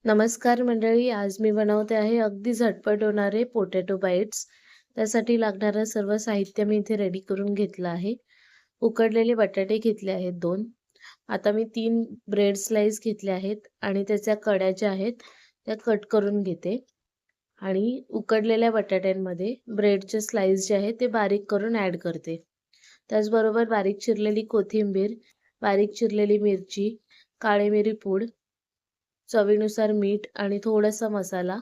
नमस्कार मंडळी, आज मी बनवते आहे अगदी झटपट होणारे पोटॅटो बाईट्स. त्यासाठी लागणारं सर्व साहित्य मी इथे रेडी करून घेतलं आहे. उकडलेले बटाटे घेतले आहेत 2. आता मी 3 ब्रेड स्लाइस घेतले आहेत आणि त्याच्या कड्या ज्या आहेत त्या कट करून घेते. आणि उकडलेल्या बटाट्यांमध्ये ब्रेडचे स्लाइस जे आहेत ते बारीक करून ॲड करते. त्याचबरोबर बारीक चिरलेली कोथिंबीर, बारीक चिरलेली मिरची, काळी मिरी पूड, चवीनुसार मीठ आणि थोडासा मसाला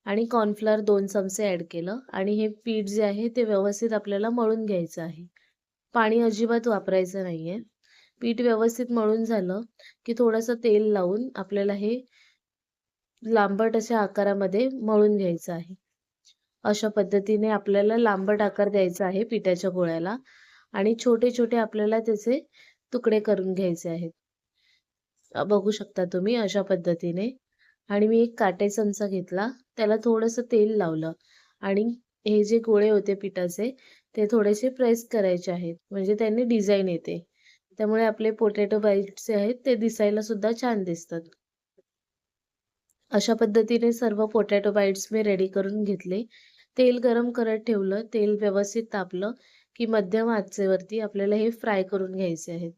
आणि कॉर्नफ्लोअर 2 चमचे ॲड केलं आणि हे पीठ जे आहे ते व्यवस्थित आपल्याला मळून घ्यायचं आहे. पाणी अजिबात वापरायचं नाहीये. पीठ व्यवस्थित मळून झालं की थोडंसं तेल लावून आपल्याला हे लांबट अशा आकारामध्ये मळून घ्यायचं आहे. अशा पद्धतीने आपल्याला लांबट आकार द्यायचा आहे पिठाच्या गोळ्याला आणि छोटे-छोटे आपल्याला त्याचे तुकडे करून घ्यायचे आहेत. बघू शकता तुम्ही अशा पद्धतीने. आणि मी एक काटे चमचा घेतला, त्याला थोडंसं तेल लावलं आणि हे जे गोळे होते पिठाचे ते थोडेसे प्रेस करायचे आहेत, म्हणजे त्यांनी डिझाइन येते. त्यामुळे आपले पोटॅटो बाईट्स जे आहेत ते दिसायला सुद्धा छान दिसतात. अशा पद्धतीने सर्व पोटॅटो बाईट्स मी रेडी करून घेतले. तेल गरम करत ठेवलं. तेल व्यवस्थित तापलं की मध्यम आचेवरती आपल्याला हे फ्राय करून घ्यायचे आहेत.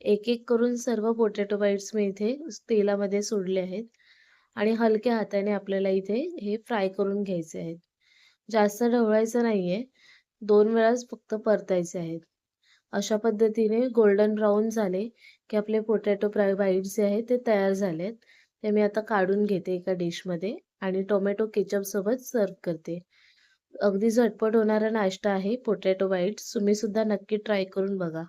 एक-एक करून सर्व पोटॅटो बाईट्स मी इथे तेलामध्ये सोडले आहेत आणि हलक्या हाताने आपल्याला इथे हे फ्राय करून घ्यायचे आहेत. जास्त ढवळायचं नाहीये. 2 वेळाच फक्त परतायचे आहेत. अशा पद्धतीने गोल्डन ब्राउन झाले की आपले पोटॅटो बाईट्स जे आहेत ते तयार झालेत. ते मी आता काढून घेते एका डिशमध्ये आणि टोमॅटो केचपसोबत सर्व्ह करते. अगदी झटपट होणारा नाश्ता आहे पोटॅटो बाईट्स. तुम्ही सुद्धा नक्की ट्राय करून बघा.